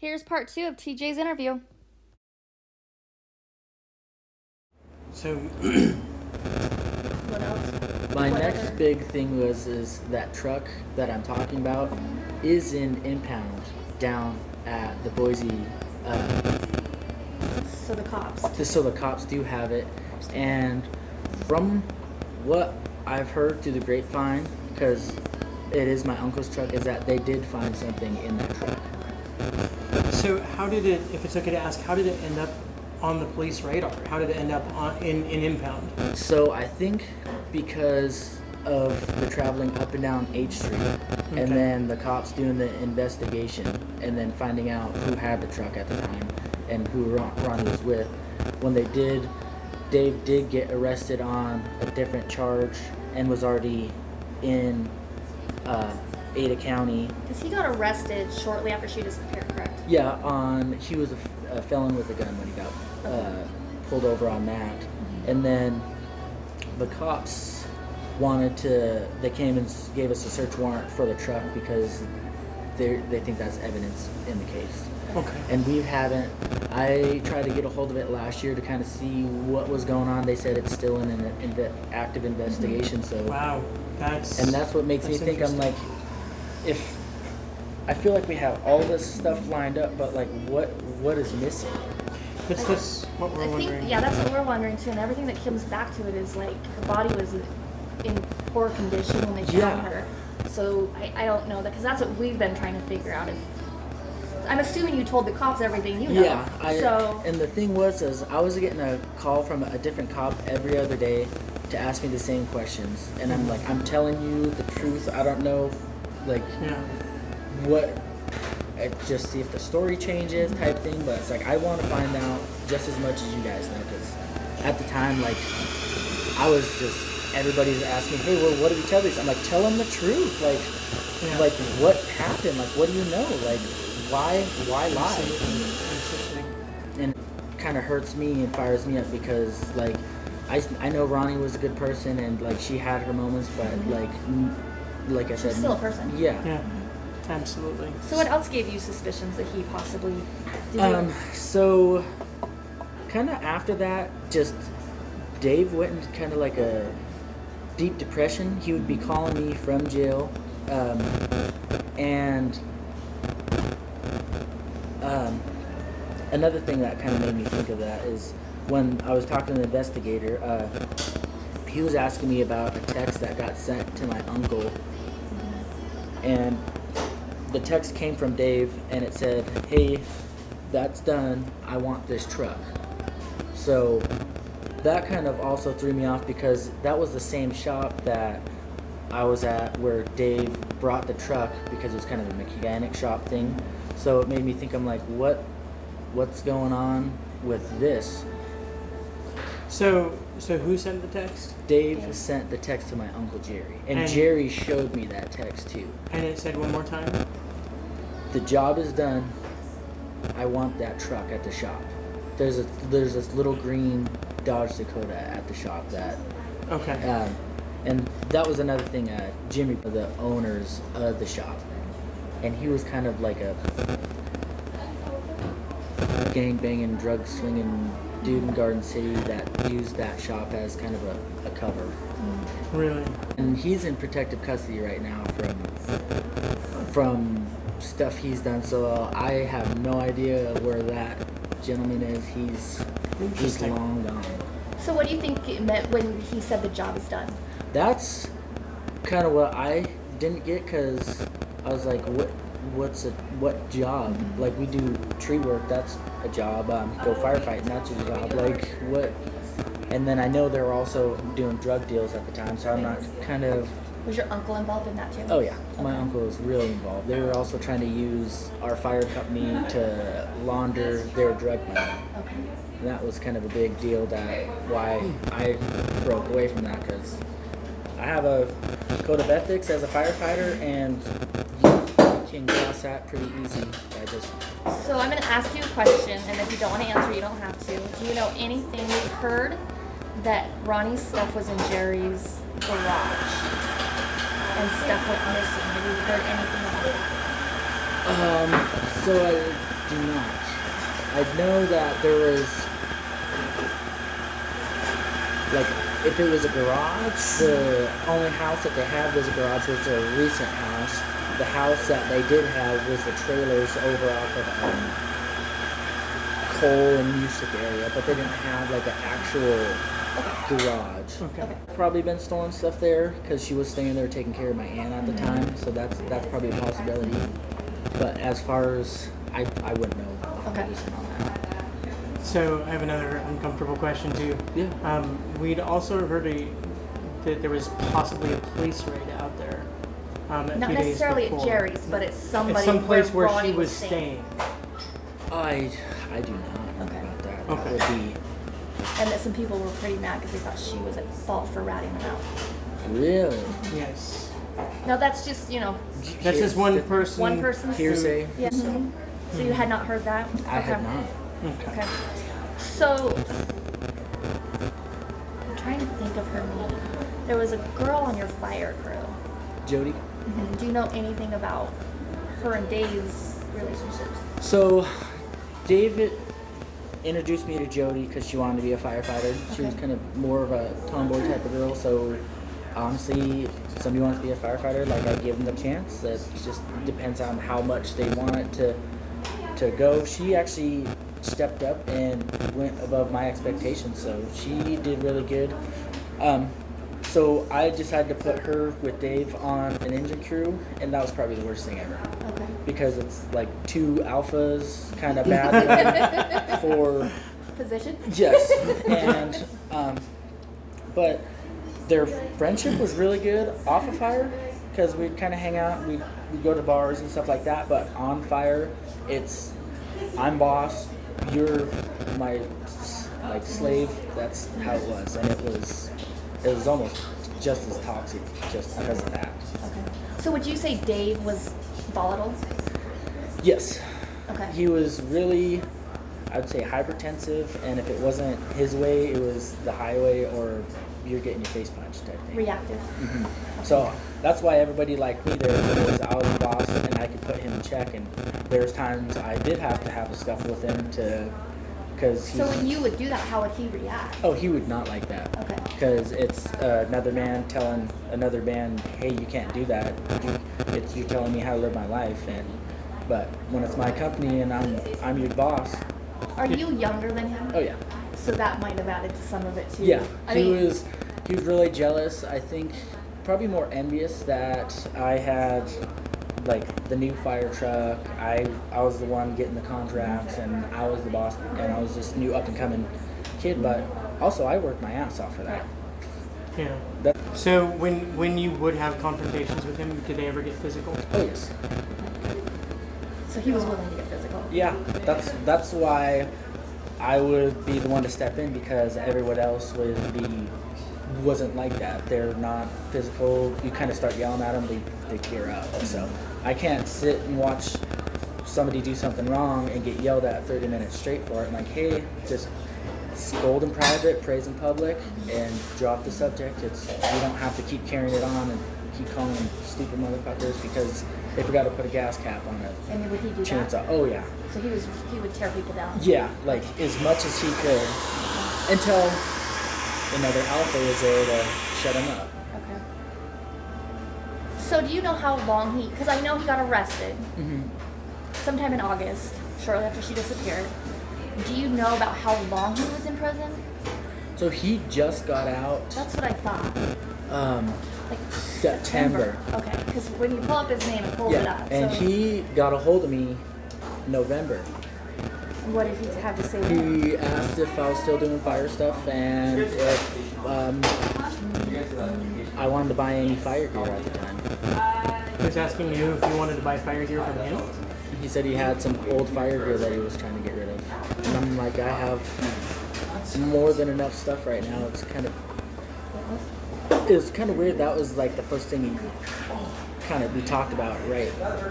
Here's part 2 of TJ's interview. So, What else? My What next other- big thing is that truck that I'm talking about is in impound down at the Boise. So the cops. So the cops do have it, and from what I've heard through the grapevine, because it is my uncle's truck, is that they did find something in that truck. so how did it, if it's okay to ask, how did it end up on the police radar? How did it end up in impound? So I think because of the traveling up and down H Street, Okay. and then the cops doing the investigation, and then finding out who had the truck at the time and who Ronnie was with. When they did, Dave did get arrested on a different charge and was already in Ada County. Because he got arrested shortly after she disappeared, correct? Yeah, he was a felon with a gun when he got pulled over on that. And then the cops they came and gave us a search warrant for the truck because they think that's evidence in the case. Okay. And I tried to get a hold of it last year to kind of see what was going on. They said it's still in an active investigation, so. Wow. That's what makes me think, I'm like, if I feel like we have all this stuff lined up, but like what is missing? That's what we're wondering. Yeah, that's what we're wondering too. And everything that comes back to it is like her body was in poor condition when they found Yeah. her. So I don't know that, because that's what we've been trying to figure out. I'm assuming you told the cops everything you know. Yeah, and the thing was I was getting a call from a different cop every other day to ask me the same questions, and I'm like, I'm telling you the truth. I don't know, like, what. Just see if the story changes, type thing. But it's like I want to find out just as much as you guys know, because at the time, like, I was just everybody's asking, hey, well, what do we tell these? I'm like, tell them the truth, like what happened, like what do you know, like why lie? And it kind of hurts me and fires me up because like I know Ronnie was a good person and like she had her moments, but like I said, She's still a person. Yeah. Absolutely. So what else gave you suspicions that he possibly did? So kind of after that, just Dave went into kind of like a deep depression. He would be calling me from jail, and another thing that kind of made me think of that is when I was talking to the investigator, he was asking me about a text that got sent to my uncle, and the text came from Dave, and it said, hey, that's done, I want this truck. So that kind of also threw me off because that was the same shop that I was at where Dave brought the truck because it was kind of a mechanic shop thing. So it made me think, I'm like, what's going on with this? So who sent the text? Dave sent the text to my Uncle Jerry, and Jerry showed me that text too. And it said one more time? The job is done, I want that truck at the shop. There's this little green Dodge Dakota at the shop that. Okay. And that was another thing. Jimmy, the owners of the shop, and he was kind of like a gang banging, drug slinging dude in Garden City that used that shop as kind of a cover. Really? And he's in protective custody right now from stuff he's done. So I have no idea where that gentleman is. He's long gone. So what do you think it meant when he said the job is done? That's kind of what I didn't get, because I was like, what job? Like, we do tree work, that's a job. Go firefighting, that's a job. Like, what? And then I know they were also doing drug deals at the time, so I'm not kind of. Was your uncle involved in that too? Oh yeah, my uncle was really involved. They were also trying to use our fire company to launder their drug money. Okay. And that was kind of a big deal, that why I broke away from that, because I have a code of ethics as a firefighter, and you can cross that pretty easy. So I'm going to ask you a question, and if you don't want to answer, you don't have to. Do you know anything? We've heard that Ronnie's stuff was in Jerry's garage, and stuff went missing. Have you heard anything about that? So do not. I know that there was, like, if it was a garage, the only house that they had was a garage, was a recent house. The house that they did have was the trailers over off of Cole and Music area, but they didn't have like an actual garage. Okay. Probably been stolen stuff there because she was staying there taking care of my aunt at the time, so that's probably a possibility. But as far as I wouldn't know 100% on that. So I have another uncomfortable question too. Yeah. We'd also heard that there was possibly a police raid out there. A Not few days necessarily at before. Jerry's, but it's somebody It's some place where Ronie she was staying. I do not know Okay. about that. Okay. That would be And that some people were pretty mad because they thought she was at fault for ratting them out. really Yes. Now that's just, That's just one person. one person's hearsay. Yeah. So you had not heard that? I had not. Okay. Okay. So I'm trying to think of her name. There was a girl on your fire crew. Jody. Do you know anything about her and Dave's relationships? So, David introduced me to Jody because she wanted to be a firefighter. She was Okay. kind of more of a tomboy type of girl. So, honestly, if somebody wants to be a firefighter, like I give them the chance. That just depends on how much they want it to go. She actually stepped up and went above my expectations. So she did really good. So I decided to put her with Dave on an engine crew, and that was probably the worst thing ever. Okay. Because it's like two alphas kind of battling for Position? yes, and but their friendship was really good off of fire because we'd kind of hang out, we'd go to bars and stuff like that. But on fire, it's I'm boss, you're my like slave. That's how it was, and it was almost just as toxic just because of that. Okay. So would you say Dave was volatile? Yes. Okay. He was really, I'd say, hypertensive, and if it wasn't his way, it was the highway or you're getting your face punched type thing. Reactive. So that's why everybody liked me there, because I was the boss and I could put him in check, and there's times I did have to have a scuffle with him because So when you would do that, how would he react? oh, he would not like that. Okay. Because it's another man telling another man, hey, you can't do that. You're telling me how to live my life, but when it's my company and I'm your boss. Are you younger than him? Oh yeah. So that might have added to some of it too. Yeah, I he mean, was really jealous. I think probably more envious that I had like the new fire truck. I was the one getting the contracts, and I was the boss, and I was this new up and coming kid. But also, I worked my ass off for that. Yeah. That So when you would have confrontations with him, did they ever get physical? oh yes, so he was willing to get physical. yeah. That's why I would be the one to step in, because everyone else wasn't like that. They're not physical. You kind of start yelling at them, they clear out. So I can't sit and watch somebody do something wrong and get yelled at 30 minutes straight for it. I'm like, hey, just scold in private, praise in public, and drop the subject. You don't have to keep carrying it on and keep calling them stupid motherfuckers because they forgot to put a gas cap on it. And would he do Chainsaw. that? Oh yeah. So he would tear people down. Yeah, like as much as he could until another alpha was there to shut him up. Okay. So do you know how long because I know he got arrested sometime in August, shortly after she disappeared. Do you know about how long he was in prison? So he just got out That's what I thought. Like September. Okay, because when you pull up his name, it pulls it Yeah, up. and so he got a hold of me November. what did he have to say? then? He asked if I was still doing fire stuff and if I wanted to buy any fire gear at the time. He was asking you if you wanted to buy fire gear from him. He said he had some old fire gear that he was trying to get rid of. And I'm like, I have more than enough stuff right now. It's kind of weird. That was like the first thing we talked about right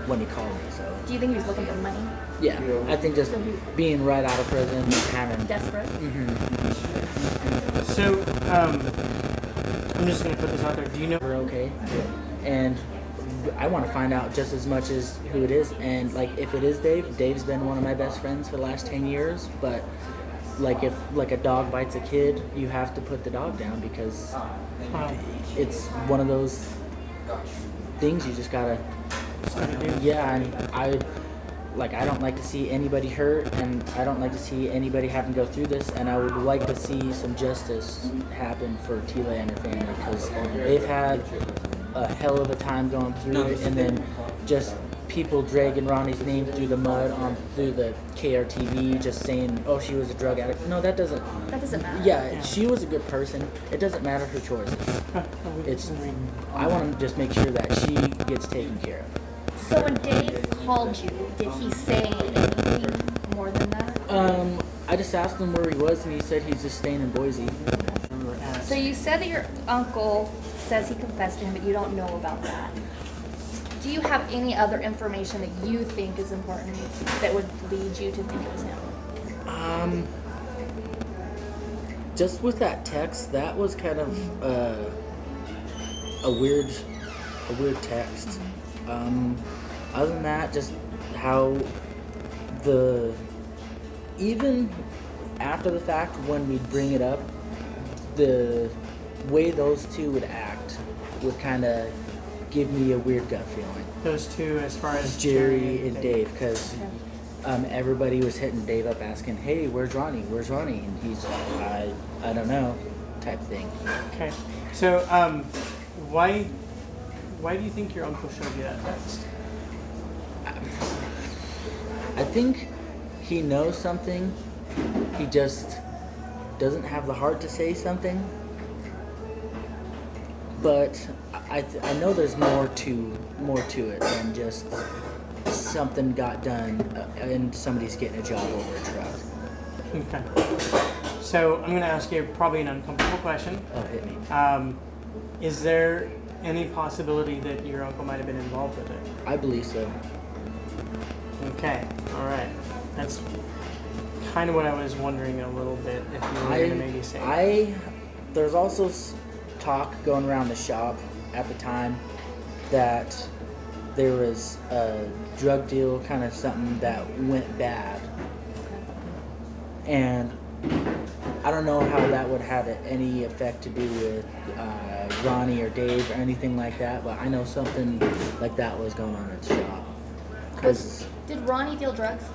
when he called me. So Do you think he was looking for money? yeah, I think just being right out of prison and having Desperate? So I'm just gonna put this out there. Do you know? we're okay. And I want to find out just as much as who it is. And like, if it is Dave, Dave's been one of my best friends for the last 10 years. But like, if like a dog bites a kid, you have to put the dog down because it's one of those things you just gotta. Yeah, and I don't like to see anybody hurt, and I don't like to see anybody having to go through this, and I would like to see some justice happen for Tila and her family, because they've had a hell of a time going through it, and then just people dragging Ronnie's name through the mud through the KRTV, just saying, oh, she was a drug addict. No, that doesn't matter. Yeah, she was a good person. It doesn't matter her choices. I want to just make sure that she gets taken care of. So when Dave called you, did he say anything more than that? I just asked him where he was, and he said he's just staying in Boise. So you said that your uncle says he confessed to him, but you don't know about that. Do you have any other information that you think is important that would lead you to think it was him? Just with that text, that was kind of a weird text. Other than that, just how even after the fact, when we bring it up, the way those two would act would kind of give me a weird gut feeling. Those two, as far as Jerry and Dave, because everybody was hitting Dave up asking, hey, where's Ronnie? Where's Ronnie? And he's, I don't know, type thing. Okay. So, why do you think your uncle showed you that text? I think he knows something. He just doesn't have the heart to say something. But I know there's more to it than just something got done and somebody's getting a job over a truck. Okay. So I'm going to ask you probably an uncomfortable question. Oh, hit me. Is there any possibility that your uncle might have been involved with it? I believe so. Okay. All right. That's kind of what I was wondering a little bit, if you were going to maybe say. There's also talk going around the shop at the time that there was a drug deal, kind of something that went bad, and I don't know how that would have any effect to do with Ronnie or Dave or anything like that, but I know something like that was going on at the shop. Did Ronnie deal drugs?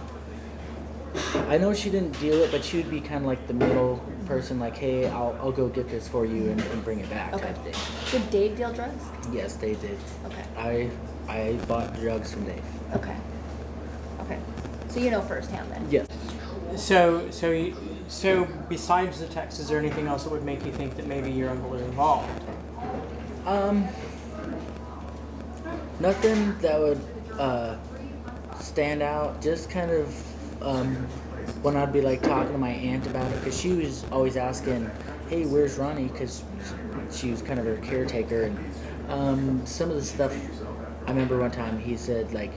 I know she didn't deal it, but she would be kind of like the middle person, like, hey, I'll go get this for you and bring it back. Okay. Type thing. Did Dave deal drugs? Yes, they did. Okay. I bought drugs from Dave. Okay. So you know firsthand then? Yes. So besides the text, is there anything else that would make you think that maybe your uncle is involved? Nothing that would stand out. Just kind of when I'd be like talking to my aunt about it, because she was always asking, hey, where's Ronnie? Because she was kind of her caretaker, and some of the stuff, I remember one time he said, like,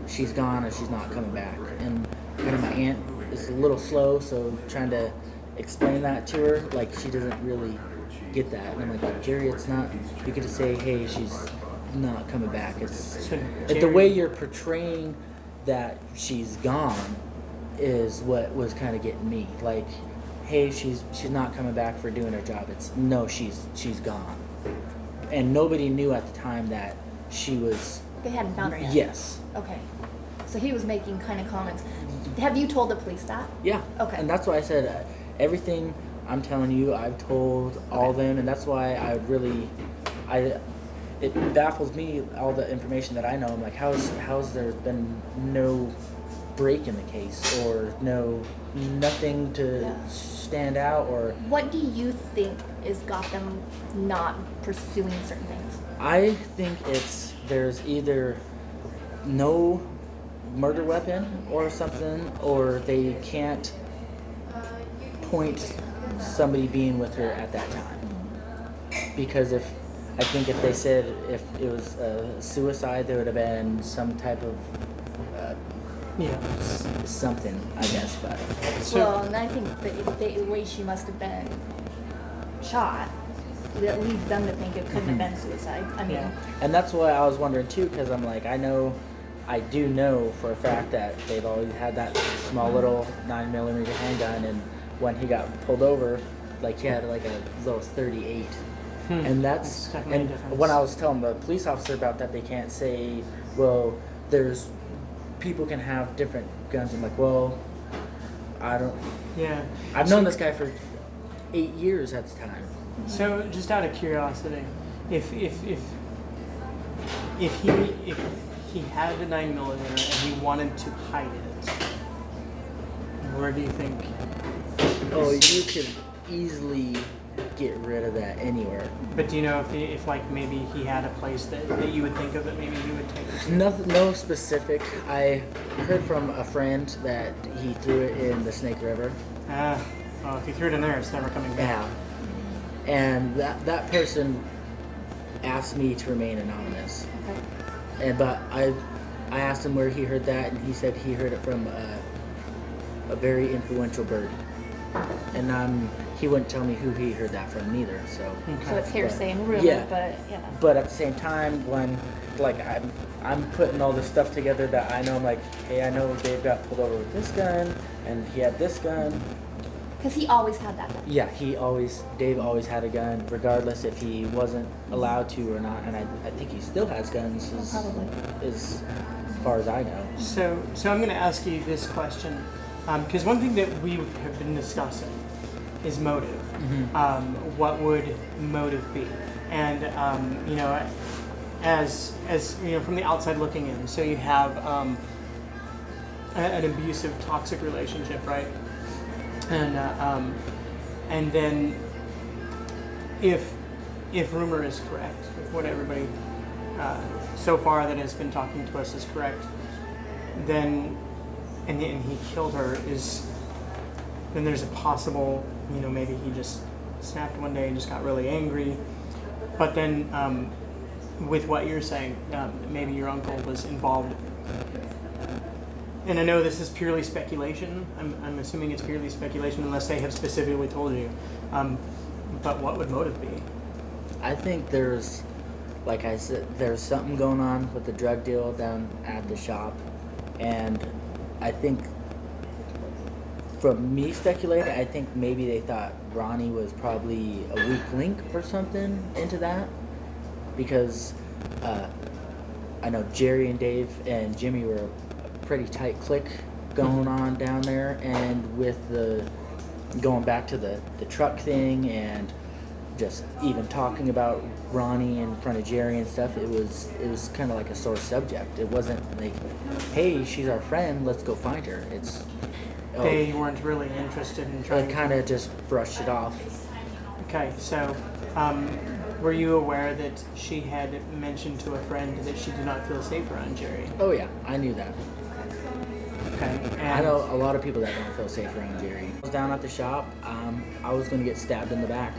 she's gone or she's not coming back, and kind of my aunt is a little slow, so trying to explain that to her, like, she doesn't really get that, and I'm like, Jerry, it's not, you could just say, hey, she's not coming back. It's the way you're portraying that she's gone is what was kind of getting me. Like, hey, she's not coming back for doing her job. It's no, she's gone, and nobody knew at the time that she was. They hadn't found her yet. Yes. Okay. So he was making kind of comments. Have you told the police that? Yeah. Okay. And that's why I said everything I'm telling you, I've told all of them, and that's why it baffles me, all the information that I know. I'm like, how's there been no break in the case, or nothing to stand out, or what do you think has got them not pursuing certain things? I think there's either no murder weapon or something, or they can't point somebody being with her at that time, because if they said if it was suicide, there would have been some type of something, I guess. But Well, and I think that the way she must have been shot, that leads them to think it couldn't have been suicide. I mean, And that's why I was wondering too, because I'm like, I do know for a fact that they've always had that small little 9mm handgun, and when he got pulled over, like he had like a little 38. And that's definitely a and difference. when I was telling the police officer about that, they can't say, well, there's people can have different guns. I'm like, well, I don't. Yeah. I've known this guy for 8 years at the time. So, just out of curiosity, if he had the 9mm and he wanted to hide it, where do you think? Oh, you could easily get rid of that anywhere. But do you know if like maybe he had a place that you would think of that maybe he would take it to? Nothing, no specific. I heard from a friend that he threw it in the Snake River. Well, if you threw it in there, it's never coming back. Yeah. And that person asked me to remain anonymous. okay. But I asked him where he heard that, and he said he heard it from a very influential birdie. And he wouldn't tell me who he heard that from neither. So. Okay. So it's hearsay and rumor, Yeah. but yeah. But at the same time, when like I'm putting all this stuff together that I know, I'm like, hey, I know Dave got pulled over with this gun, and he had this gun. Because he always had that gun. Yeah, Dave always had a gun, regardless if he wasn't allowed to or not. And I think he still has guns, Probably. as far as I know. So I'm going to ask you this question, because one thing that we have been discussing is motive. What would motive be? And you know, as you know, from the outside looking in, so you have an abusive, toxic relationship, right? And then if rumor is correct, if what everybody so far that has been talking to us is correct, then and he killed her, then there's a possible, you know, maybe he just snapped one day and just got really angry. But then with what you're saying, maybe your uncle was involved. And I know this is purely speculation. I'm assuming it's purely speculation unless they have specifically told you. But what would motive be? I think there's, like I said, there's something going on with the drug deal down at the shop, and I think, from me speculating, I think maybe they thought Ronie was probably a weak link or something into that, because I know Jerry and Dave and Jimmy were a pretty tight clique going on down there, and with the going back to the truck thing and just even talking about Ronie in front of Jerry and stuff, it was kind of like a sore subject. It wasn't like, hey, she's our friend, let's go find her. It's They weren't really interested in trying. They kind of just brushed it off. Okay, so were you aware that she had mentioned to a friend that she did not feel safe around Jerry? Oh yeah, I knew that. Okay, and I know a lot of people that don't feel safe around Jerry. I was down at the shop. I was going to get stabbed in the back.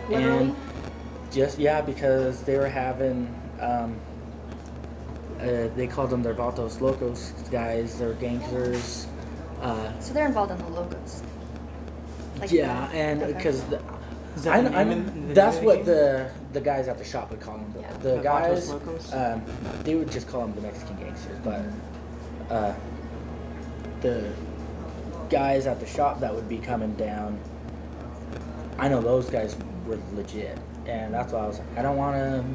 Literally? And because they were having, they called them their Vatos Locos guys, their gangsters. So they're involved in the logos. Like Yeah, that. and Okay. because is that the name in the that's what game? the guys at the shop would call them. Yeah. The The guys, Vatos Locos? they would just call them the Mexican gangsters, but the guys at the shop that would be coming down, I know those guys were legit, and that's why I was like, I don't want to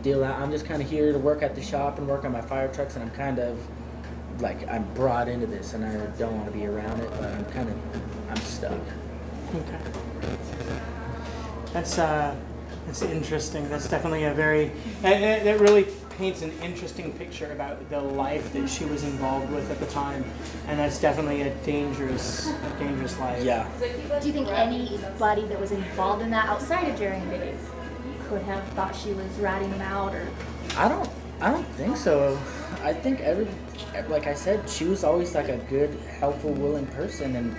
deal that. I'm just kind of here to work at the shop and work on my fire trucks, and I'm kind of like, I'm brought into this, and I don't want to be around it, but I'm stuck. Okay. That's interesting. That's definitely a very, that really paints an interesting picture about the life that she was involved with at the time, and that's definitely a dangerous life. Yeah. Do you think anybody that was involved in that outside of Jerry and Dave could have thought she was ratting them out, or? I don't think so. I think like I said, she was always like a good, helpful, willing person, and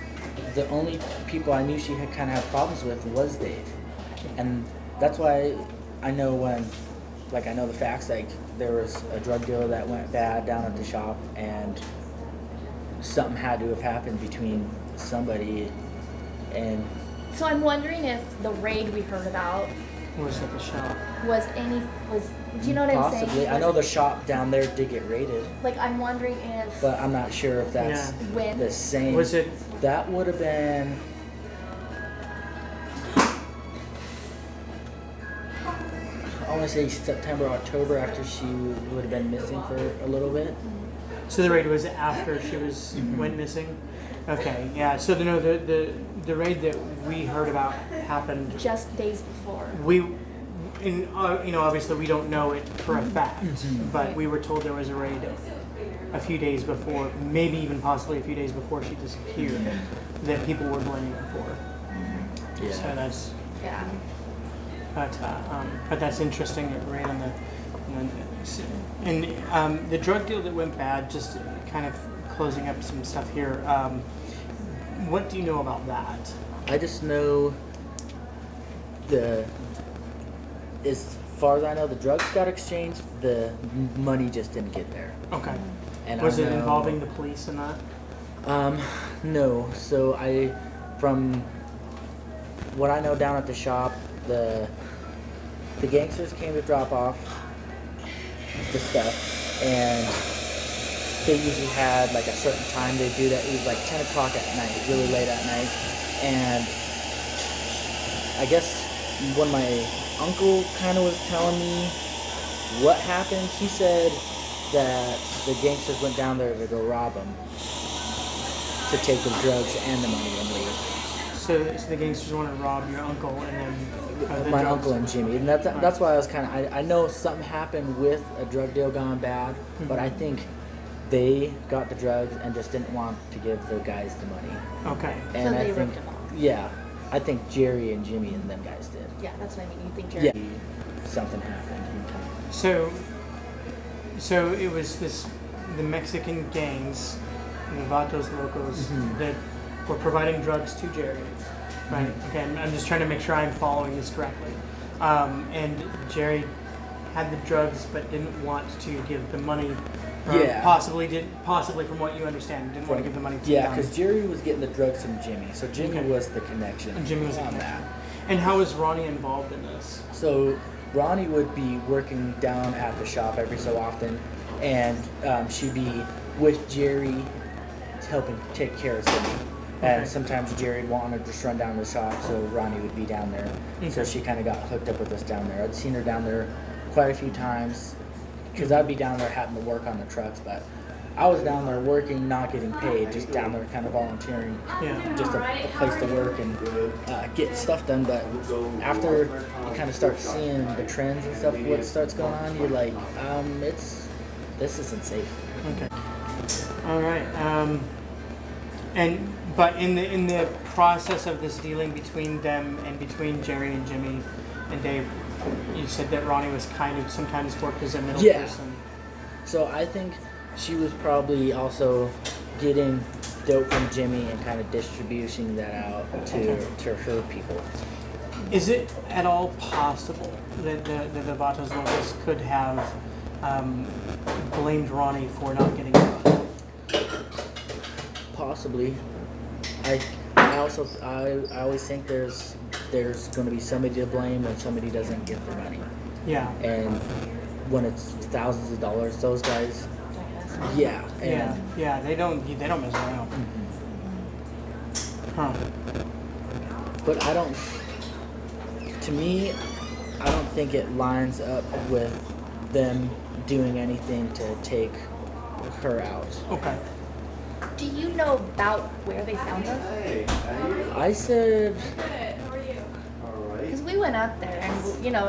the only people I knew she had kind of had problems with was Dave, and that's why I know I know the facts. Like, there was a drug deal that went bad down at the shop, and something had to have happened between somebody, and So I'm wondering if the raid we heard about Was at the shop. Do you know what I'm saying? Possibly. I know the shop down there did get raided, Like, I'm wondering if. but I'm not sure if that's When? the same. Was it? That would have been. I want to say September, October, after she would have been missing for a little bit. So the raid was after she was went missing. Okay, yeah. So the raid that we heard about happened Just days before. Obviously we don't know it for a fact, but we were told there was a raid a few days before, maybe even possibly a few days before she disappeared, that people were blaming her for. Yeah. So that's. Yeah. But that's interesting. Right on the drug deal that went bad. Just kind of closing up some stuff here. What do you know about that? I just know as far as I know, the drugs got exchanged. The money just didn't get there. Okay. And Was I it know- involving the police in that? No. So from what I know down at the shop, the gangsters came to drop off the stuff, and they usually had like a certain time they do that. It was like 10 o'clock at night, really late at night, and I guess when my uncle kind of was telling me what happened, he said that the gangsters went down there to go rob them, to take the drugs and the money and leave. So the gangsters wanted to rob your uncle and then the My drugs. uncle and Jimmy, and that's why I was kind of. I know something happened with a drug deal gone bad, but I think they got the drugs and just didn't want to give the guys the money. Okay. And So I they think, ripped him off. yeah, I think Jerry and Jimmy and them guys did. Yeah, that's what I mean. You think Jerry? Yeah, something happened. So it was the Mexican gangs, the Vatos Locos, that were providing drugs to Jerry, right? Okay, I'm just trying to make sure I'm following this correctly. And Jerry had the drugs but didn't want to give the money. Yeah. Possibly from what you understand, didn't want to give the money to Yeah, them. because Jerry was getting the drugs from Jimmy, so Jimmy Okay. was the connection. And Jimmy was on on that. And how was Ronie involved in this? So Ronie would be working down at the shop every so often, and she'd be with Jerry helping take care of Cindy. And Okay. sometimes Jerry'd want to just run down to the shop, so Ronie would be down there. So she kind of got hooked up with us down there. I'd seen her down there quite a few times, because I'd be down there having to work on the trucks, but I was down there working, not getting paid, just down there kind of volunteering, Yeah. just a place to work and get stuff done. But after you kind of start seeing the trends and stuff, what starts going on, you're like, this isn't safe. Okay. All right. But in the process of this dealing between them and between Jerry and Jimmy and Dave, you said that Ronie was kind of sometimes worked as a middle Yeah. person. So I think she was probably also getting dope from Jimmy and kind of distributing that out to her people. Is it at all possible that the Vatos Locos could have blamed Ronie for not getting caught? Possibly. I always think there's going to be somebody to blame when somebody doesn't get their money, Yeah. and when it's thousands of dollars, those guys, yeah, and They don't mess around. Huh. but I don't. To me, I don't think it lines up with them doing anything to take her out. Okay. Do you know about where they found her? I said Because we went up there, and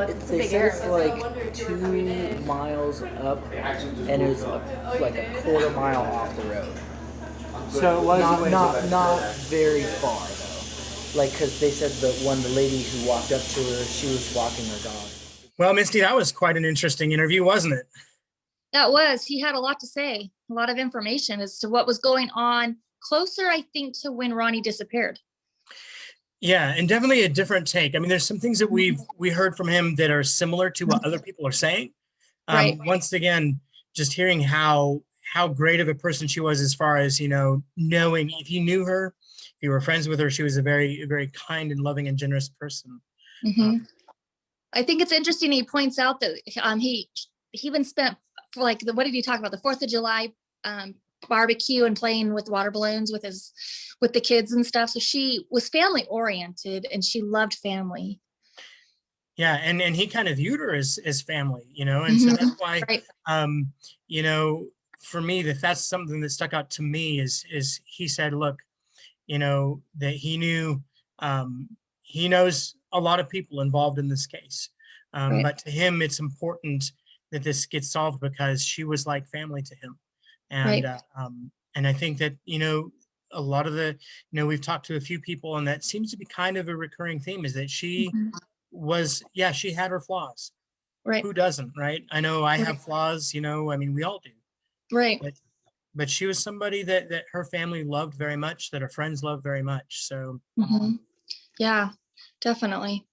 it's a they big said it's area. like 2 miles up, and it's like a quarter mile off the road. So it was a ways away. Not very far though. Like, because they said that the lady who walked up to her, she was walking her dog. Well, Misty, that was quite an interesting interview, wasn't it? That was. He had a lot to say, a lot of information as to what was going on. Closer, I think, to when Ronie disappeared. Yeah, and definitely a different take. I mean, there's some things that we heard from him that are similar to what other people are saying. Right. Once again, just hearing how great of a person she was, as far as knowing, if you knew her, if you were friends with her, she was a very, very kind and loving and generous person. Mm-hmm. I think it's interesting. He points out that he even spent for like what did he talk about, the 4th of July barbecue and playing with water balloons with the kids and stuff. So she was family oriented and she loved family. Yeah, and he kind of viewed her as family, you know, and so that's why, Right. you know, for me, that's something that stuck out to me is he said, look, you know, that he knows a lot of people involved in this case, Right. but to him, it's important that this gets solved because she was like family to him, and Right. and I think that, you know, a lot of the, you know, we've talked to a few people, and that seems to be kind of a recurring theme is that she was, yeah, she had her flaws. Right. Who doesn't, right? I know I Right. have flaws, you know, I mean, we all do. Right. But she was somebody that her family loved very much, that her friends loved very much. So, Yeah, definitely.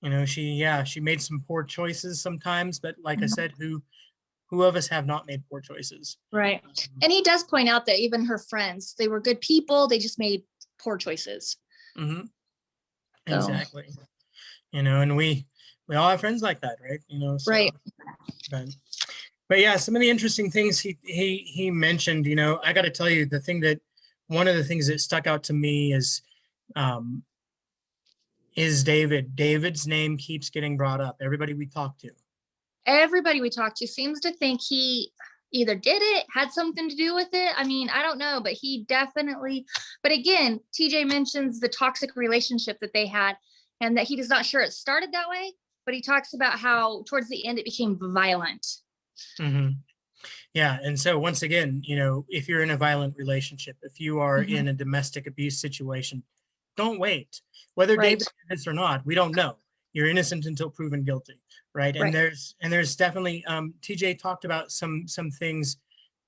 you know, she made some poor choices sometimes, but like I said, who of us have not made poor choices? Right. And he does point out that even her friends, they were good people, they just made poor choices. Mm-hmm. So. Exactly. You know, and we all have friends like that, right? You know, so, Right. but yeah, some of the interesting things he mentioned, you know, I got to tell you, one of the things that stuck out to me is David. David's name keeps getting brought up. Everybody we talk to. Everybody we talked to seems to think he either did it, had something to do with it. I mean, I don't know, but he definitely, but again, TJ mentions the toxic relationship that they had and that he is not sure it started that way, but he talks about how towards the end it became violent. Mm-hmm. Yeah. And so once again, you know, if you're in a violent relationship, if you are in a domestic abuse situation, don't wait. Whether David did this or not, we don't know. You're innocent until proven guilty, right? And there's definitely TJ talked about some things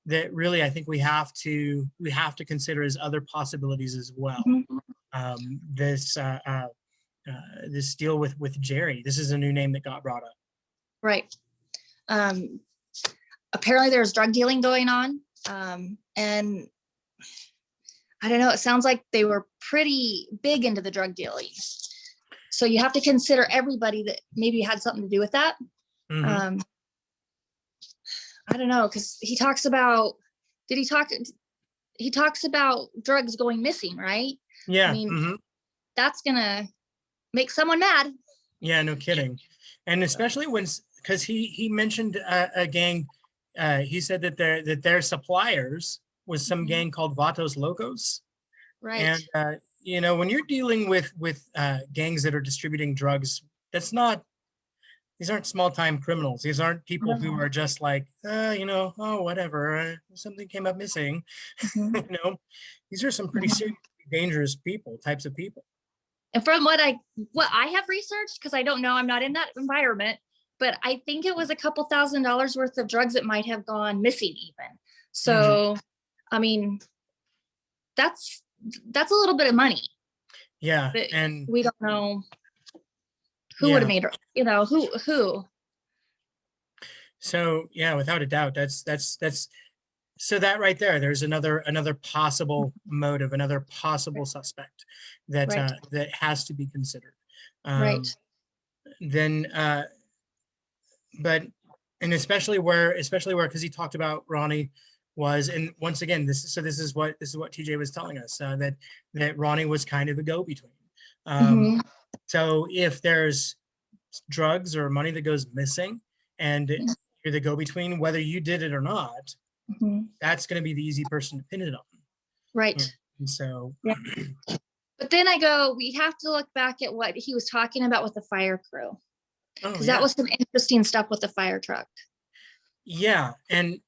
that really I think we have to consider as other possibilities as well. This this deal with Jerry. This is a new name that got brought up. Right. Apparently there's drug dealing going on. And I don't know, it sounds like they were pretty big into the drug dealing. So you have to consider everybody that maybe had something to do with that. I don't know, because he talks about, he talks about drugs going missing, right? Yeah. I mean, that's gonna make someone mad. Yeah, no kidding. And especially because he mentioned a gang, he said that their suppliers was some gang called Vatos Locos. Right. And you know, when you're dealing with gangs that are distributing drugs, these aren't small time criminals. These aren't people who are just like, you know, oh, whatever, something came up missing. You know, these are some pretty serious, dangerous types of people. And from what I have researched, because I don't know, I'm not in that environment, but I think it was a couple $1,000s worth of drugs that might have gone missing even. So, I mean, that's a little bit of money. Yeah, and we don't know who would have made her, you know, who. So yeah, without a doubt, that's so that right there's another possible motive, another possible suspect that that has to be considered. Then but and especially where because he talked about Ronie was, and once again this is what TJ was telling us, that Ronie was kind of a go-between. So if there's drugs or money that goes missing and you're the go-between, whether you did it or not, that's going to be the easy person to pin it on. Right. And so, but then we have to look back at what he was talking about with the fire crew. Because that was some interesting stuff with the fire truck. Yeah. And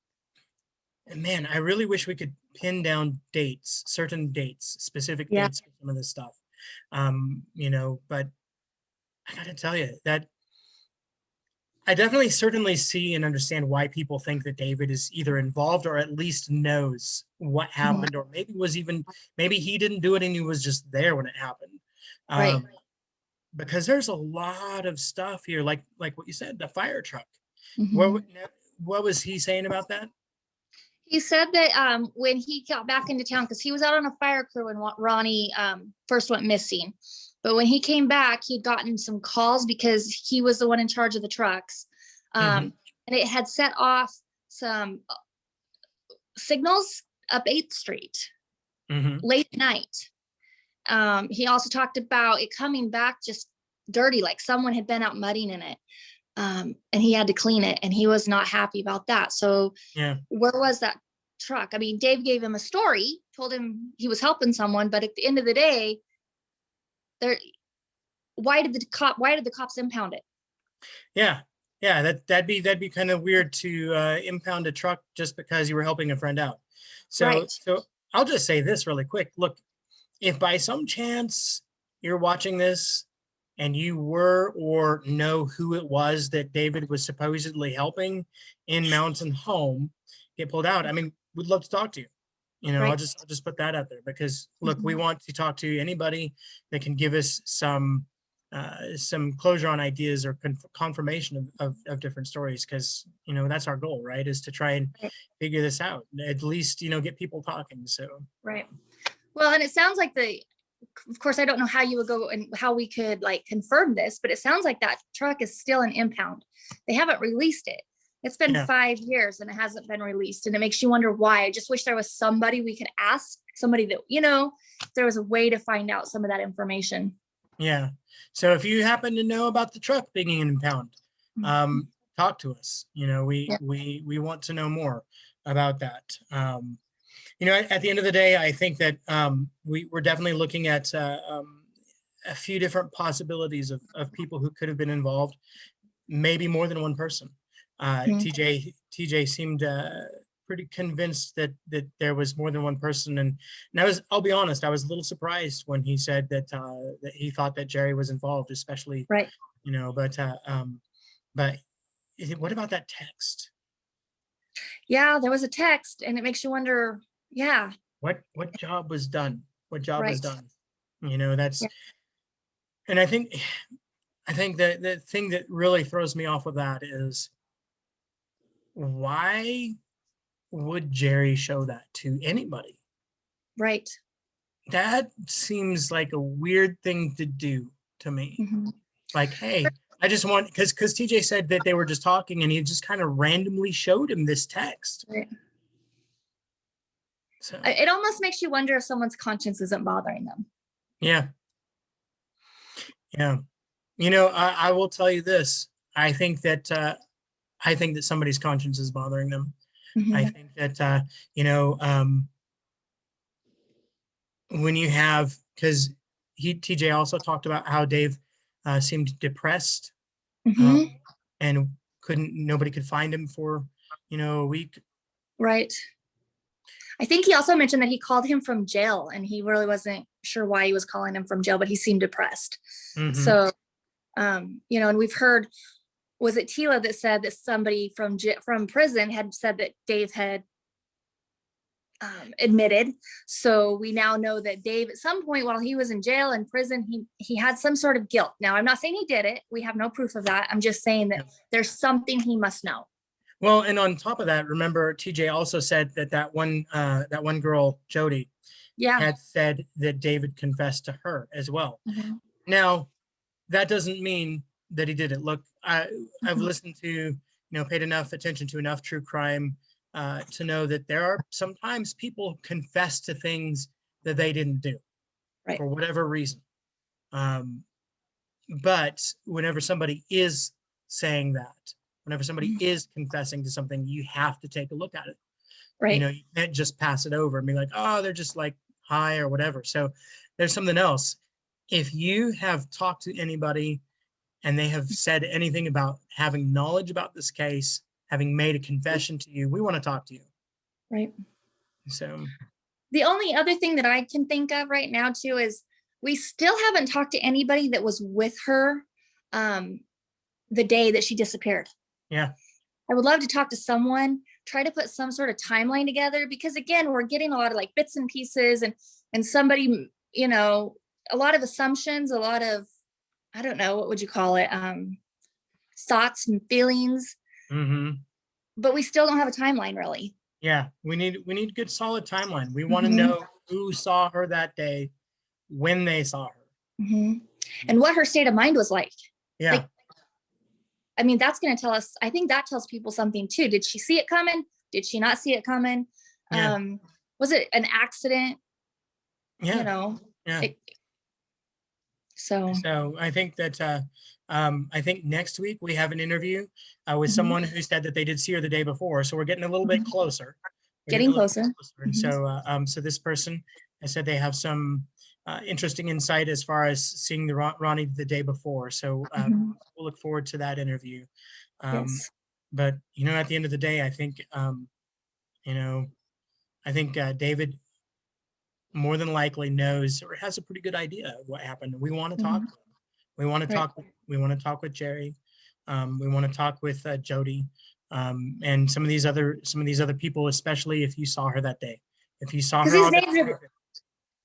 man, I really wish we could pin down certain dates, specific dates for some of this stuff. You know, but I got to tell you that I definitely certainly see and understand why people think that David is either involved or at least knows what happened, or maybe he didn't do it and he was just there when it happened. Because there's a lot of stuff here, like what you said, the fire truck. What was he saying about that? He said that when he got back into town, because he was out on a fire crew when Ronie first went missing, But when he came back, he'd gotten some calls because he was the one in charge of the trucks. And it had set off some signals up 8th Street late at night. He also talked about it coming back just dirty, like someone had been out mudding in it. And he had to clean it, and he was not happy about that. So where was that truck? I mean, Dave gave him a story, told him he was helping someone, but at the end of the day, why did the cops impound it? That'd be kind of weird to impound a truck just because you were helping a friend out. So I'll just say this really quick. Look, if by some chance you're watching this and you were or know who it was that David was supposedly helping in Mountain Home get pulled out, I mean, we'd love to talk to you. You know, I'll just put that out there, because look, we want to talk to anybody that can give us some closure on ideas or confirmation of different stories, because, you know, that's our goal, right? Is to try and figure this out, at least, you know, get people talking. So well, and it sounds like of course, I don't know how you would go and how we could like confirm this, but it sounds like that truck is still an impound. They haven't released it. It's been 5 years and it hasn't been released, and it makes you wonder why. I just wish there was somebody we could ask, somebody that, you know, if there was a way to find out some of that information. Yeah. So if you happen to know about the truck being an impound, talk to us. You know, we want to know more about that. You know, at the end of the day, I think that we're definitely looking at a few different possibilities of people who could have been involved, maybe more than one person. TJ seemed pretty convinced that there was more than one person, and I'll be honest, I was a little surprised when he said that he thought that Jerry was involved, especially you know, but what about that text? Yeah, there was a text, and it makes you wonder. Yeah. What job was done? What job was done? You know, that's, and I think that the thing that really throws me off with that is, why would Jerry show that to anybody? Right. That seems like a weird thing to do to me. Like, hey, I just want, because TJ said that they were just talking and he just kind of randomly showed him this text. Right. So it almost makes you wonder if someone's conscience isn't bothering them. Yeah. You know, I will tell you this. I think that somebody's conscience is bothering them. I think that you know, when you have, because TJ also talked about how Dave seemed depressed, and nobody could find him for, you know, a week. Right. I think he also mentioned that he called him from jail, and he really wasn't sure why he was calling him from jail, but he seemed depressed. So, you know, and we've heard, was it Tila that said that somebody from prison had said that Dave had admitted. So we now know that Dave, at some point while he was in jail and prison, he had some sort of guilt. Now, I'm not saying he did it. We have no proof of that. I'm just saying that there's something he must know. Well, and on top of that, remember, TJ also said that one girl, Jody, had said that David confessed to her as well. Now, that doesn't mean that he did it. Look, I've listened to, you know, paid enough attention to enough true crime to know that there are sometimes people confess to things that they didn't do for whatever reason. But whenever somebody is saying that, whenever somebody is confessing to something, you have to take a look at it. You know, you can't just pass it over and be like, oh, they're just like high or whatever. So there's something else. If you have talked to anybody and they have said anything about having knowledge about this case, having made a confession to you, we want to talk to you. Right. So the only other thing that I can think of right now too is we still haven't talked to anybody that was with her the day that she disappeared. Yeah. I would love to talk to someone, try to put some sort of timeline together, because again, we're getting a lot of like bits and pieces and somebody, you know, a lot of assumptions, a lot of, I don't know, what would you call it? Thoughts and feelings. But we still don't have a timeline really. Yeah, we need good solid timeline. We want to know who saw her that day, when they saw her. and what her state of mind was like. Yeah. Like, I mean, that's going to tell us, I think that tells people something too. Did she see it coming? Did she not see it coming? Yeah. Was it an accident? Yeah. You know, Yeah. So I think that I think next week we have an interview with Mhm. someone who said that they did see her the day before. So we're getting a little bit Mhm. closer. We're Getting a little closer. bit closer. And Mhm. so this person has said they have some interesting insight as far as seeing the Ronnie the day before. So Mhm. we'll look forward to that interview. Yes. But you know, at the end of the day, I think you know, I think David more than likely knows or has a pretty good idea of what happened. We want to talk Mhm. to him. We want to Right. talk. We want to talk with Jerry. We want to talk with Jody, and some of these other people, especially if you saw her that day. If you saw Because her on the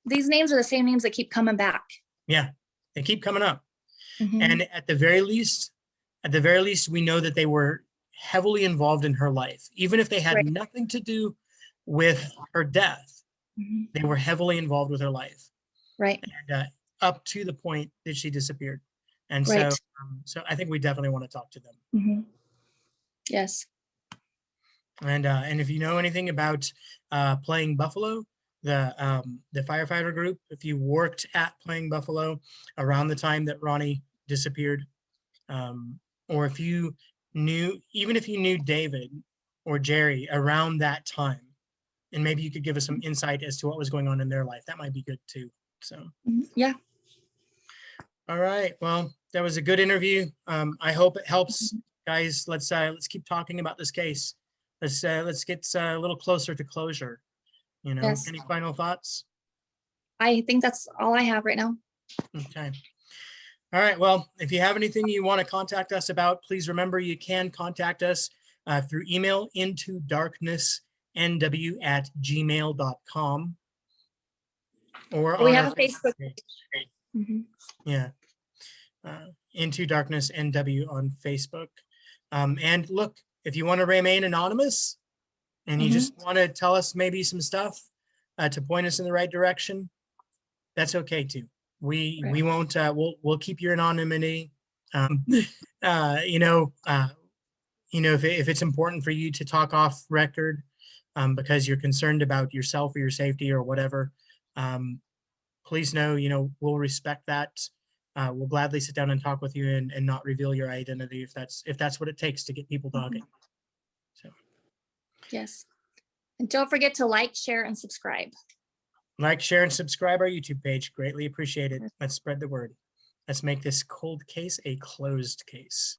these names are the same names that keep coming back. yeah, they keep coming up. Mhm. And at the very least, we know that they were heavily involved in her life, even if they had Right. nothing to do with her death. Mhm. They were heavily involved with her life. Right. And up to the point that she disappeared. And Right. so I think we definitely want to talk to them. Mhm. Yes. And if you know anything about Playing Buffalo, the firefighter group, if you worked at Playing Buffalo around the time that Ronnie disappeared, or if you knew, even if you knew David or Jerry around that time, and maybe you could give us some insight as to what was going on in their life, that might be good too. So. Mhm. Yeah. All right. Well, that was a good interview. I hope it helps, guys. Let's keep talking about this case. Let's get a little closer to closure. You know, Yes. any final thoughts? I think that's all I have right now. Okay. All right. Well, if you have anything you want to contact us about, please remember you can contact us through email intodarknessnw@gmail.com or We on our have a Facebook page. Mhm. Yeah. Into Darkness NW on Facebook. And look, if you want to remain anonymous and you just want to tell us maybe some stuff to point us in the right direction, that's okay too. We won't we'll keep your anonymity. You know, if it's important for you to talk off record because you're concerned about yourself or your safety or whatever, please know, we'll respect that. We'll gladly sit down and talk with you and not reveal your identity if that's what it takes to get people talking. So Yes. And don't forget to like, share, and subscribe. like, share, and subscribe our YouTube page. Greatly appreciate it. Let's spread the word. Let's make this cold case a closed case.